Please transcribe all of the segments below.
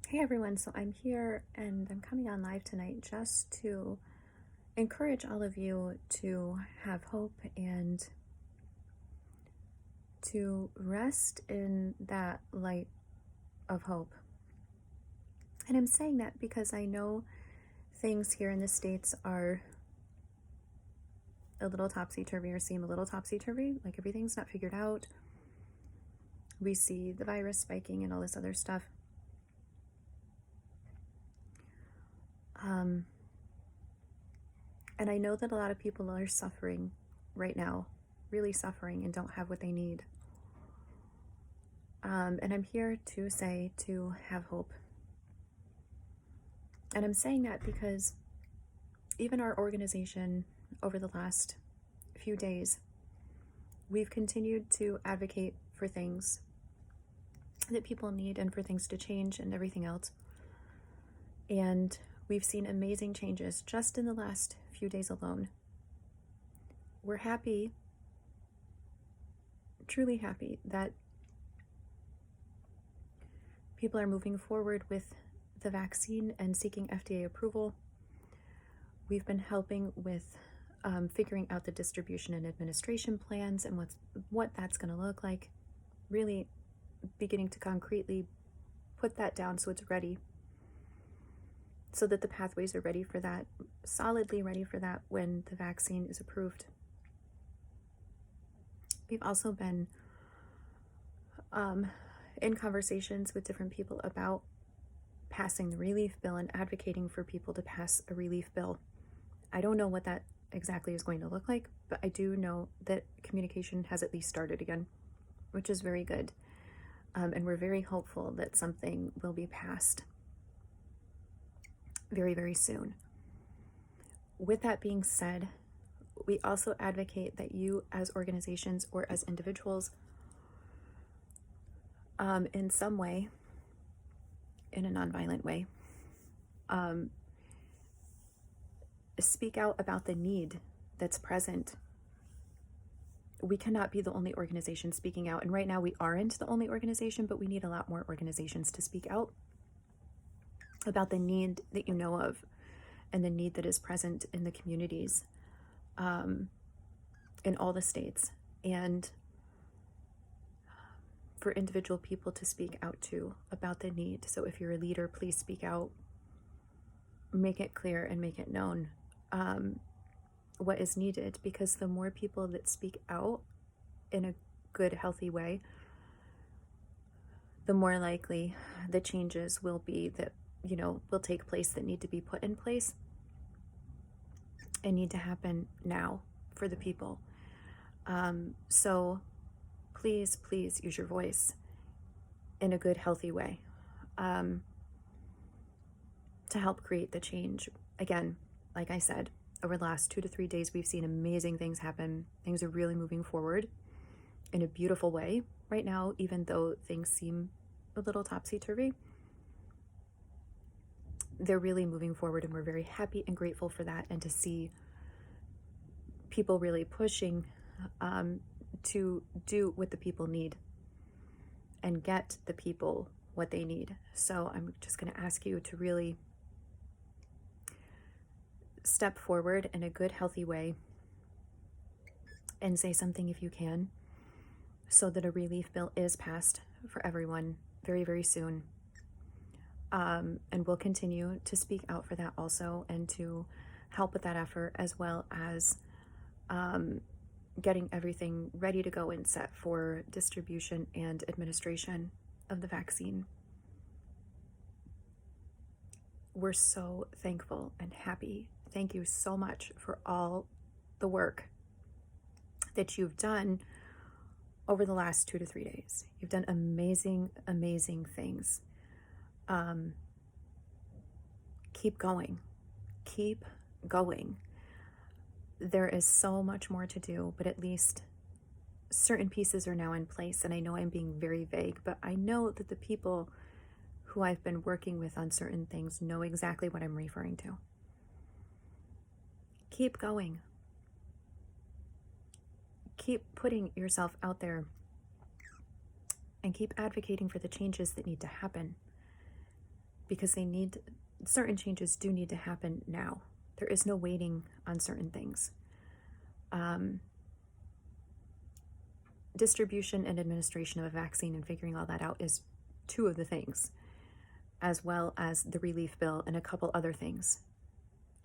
Hey everyone, so I'm here and I'm coming on live tonight just to encourage all of you to have hope and to rest in that light of hope. And I'm saying that because I know things here in the States are a little topsy-turvy or seem a little topsy-turvy, like everything's not figured out. We see the virus spiking and all this other stuff. And I know that a lot of people are suffering right now, really suffering, and don't have what they need. And I'm here to say to have hope. And I'm saying that because even our organization, over the last few days, we've continued to advocate for things that people need and for things to change and everything else. And we've seen amazing changes just in the last few days alone. We're happy, truly happy, that people are moving forward with the vaccine and seeking FDA approval. We've been helping with figuring out the distribution and administration plans and what that's going to look like, really beginning to concretely put that down so it's ready, so that the pathways are ready for that, solidly ready for that when the vaccine is approved. We've also been in conversations with different people about passing the relief bill and advocating for people to pass a relief bill. I don't know what that exactly is going to look like, but I do know that communication has at least started again, which is very good. And we're very hopeful that something will be passed very, very soon. With that being said, we also advocate that you as organizations or as individuals, in some way, in a nonviolent way, speak out about the need that's present. We cannot be the only organization speaking out. And right now we aren't the only organization, but we need a lot more organizations to speak out about the need that you know of and the need that is present in the communities, in all the states, and for individual people to speak out too about the need. So if you're a leader, please speak out, make it clear and make it known what is needed, because the more people that speak out in a good, healthy way, the more likely the changes will be that, will take place, that need to be put in place and need to happen now for the people. So please use your voice in a good, healthy way to help create the change. Again, like I said, over the last 2 to 3 days, we've seen amazing things happen. Things are really moving forward in a beautiful way right now, even though things seem a little topsy-turvy. They're really moving forward, and we're very happy and grateful for that, and to see people really pushing to do what the people need and get the people what they need. So I'm just going to ask you to really step forward in a good, healthy way and say something if you can, so that a relief bill is passed for everyone very, very soon. And we'll continue to speak out for that also, and to help with that effort, as well as getting everything ready to go and set for distribution and administration of the vaccine. We're so thankful and happy. Thank you so much for all the work that you've done over the last 2 to 3 days. You've done amazing, amazing things. Keep going. Keep going. There is so much more to do, but at least certain pieces are now in place. And I know I'm being very vague, but I know that the people who I've been working with on certain things know exactly what I'm referring to. Keep going. Keep putting yourself out there and keep advocating for the changes that need to happen. because certain changes do need to happen now. There is no waiting on certain things. Distribution and administration of a vaccine and figuring all that out is two of the things, as well as the relief bill and a couple other things.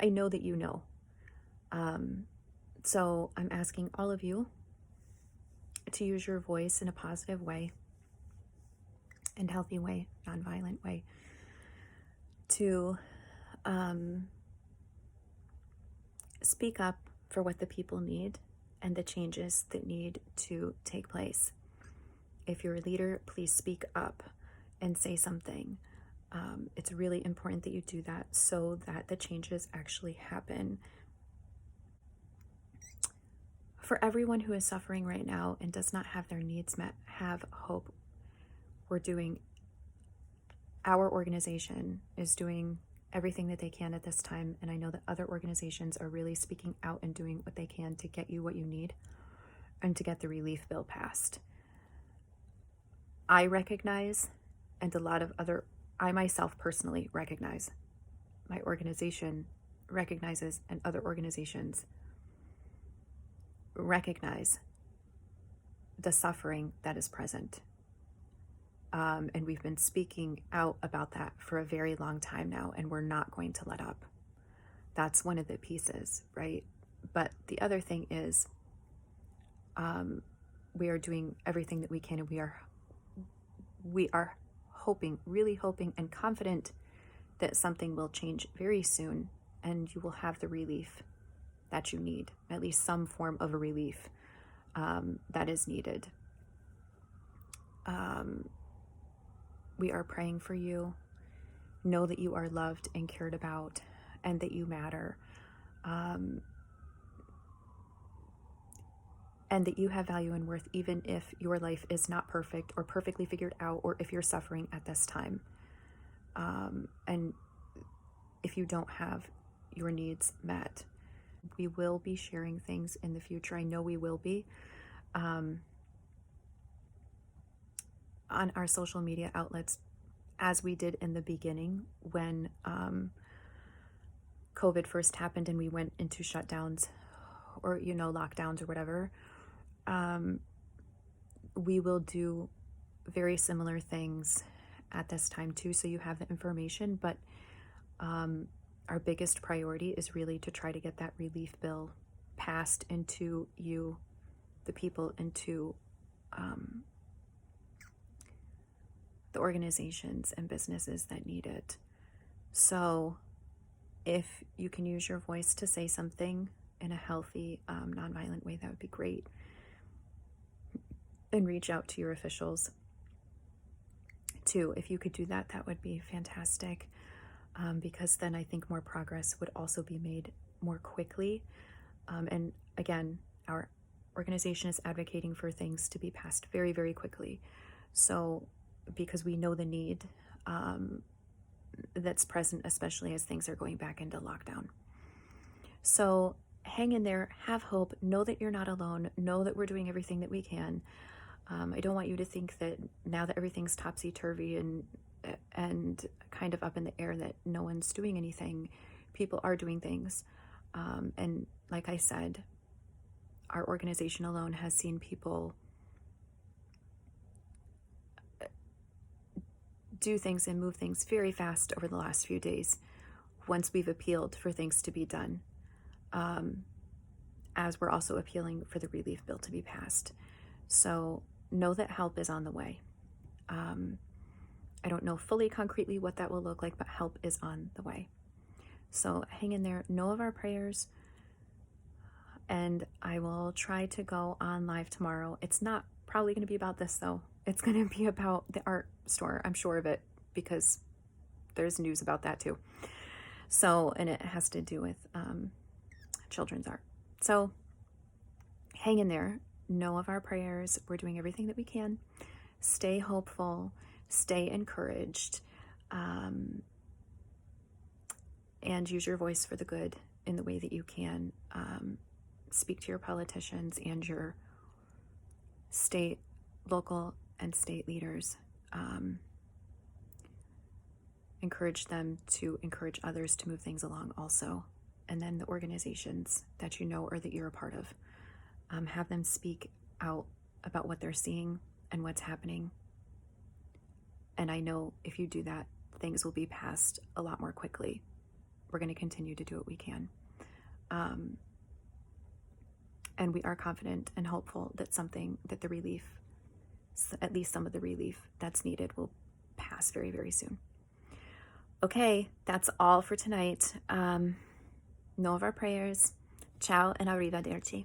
I know that you know. So I'm asking all of you to use your voice in a positive way and healthy way, nonviolent way, to speak up for what the people need and the changes that need to take place. If you're a leader, please speak up and say something. It's really important that you do that so that the changes actually happen. For everyone who is suffering right now and does not have their needs met, have hope. Our organization is doing everything that they can at this time, and I know that other organizations are really speaking out and doing what they can to get you what you need and to get the relief bill passed. I recognize, and I myself personally recognize, my organization recognizes, and other organizations recognize the suffering that is present. And we've been speaking out about that for a very long time now, and we're not going to let up. That's one of the pieces, right? But the other thing is, we are doing everything that we can, and we are hoping, really hoping and confident that something will change very soon, and you will have the relief that you need, at least some form of a relief that is needed. We are praying for you. Know that you are loved and cared about, and that you matter, and that you have value and worth, even if your life is not perfect or perfectly figured out, or if you're suffering at this time, and if you don't have your needs met. We will be sharing things in the future. I know we will be. On our social media outlets, as we did in the beginning when COVID first happened and we went into shutdowns or lockdowns or whatever. We will do very similar things at this time too, so you have the information. But our biggest priority is really to try to get that relief bill passed into you, the people, into the organizations and businesses that need it. So if you can use your voice to say something in a healthy, nonviolent way, that would be great. And reach out to your officials too. If you could do that, that would be fantastic, because then I think more progress would also be made more quickly. And again, our organization is advocating for things to be passed very, very quickly. So because we know the need that's present, especially as things are going back into lockdown. So hang in there, have hope, know that you're not alone, know that we're doing everything that we can. I don't want you to think that now that everything's topsy-turvy and kind of up in the air that no one's doing anything. People are doing things. And like I said, our organization alone has seen people do things and move things very fast over the last few days once we've appealed for things to be done, as we're also appealing for the relief bill to be passed. So know that help is on the way. I don't know fully concretely what that will look like, but help is on the way. So hang in there, know of our prayers, and I will try to go on live tomorrow. It's not probably going to be about this though. It's going to be about the art store. I'm sure of it, because there's news about that too. So, and it has to do with children's art. So hang in there, know of our prayers. We're doing everything that we can. Stay hopeful, stay encouraged, and use your voice for the good in the way that you can. Speak to your politicians and your state, local, and state leaders, encourage them to encourage others to move things along also. And then the organizations that you know or that you're a part of, have them speak out about what they're seeing and what's happening. And I know if you do that, things will be passed a lot more quickly. We're going to continue to do what we can. And we are confident and hopeful that the relief, at least some of the relief that's needed, will pass very, very soon. Okay, that's all for tonight. Know of our prayers. Ciao and arrivederci.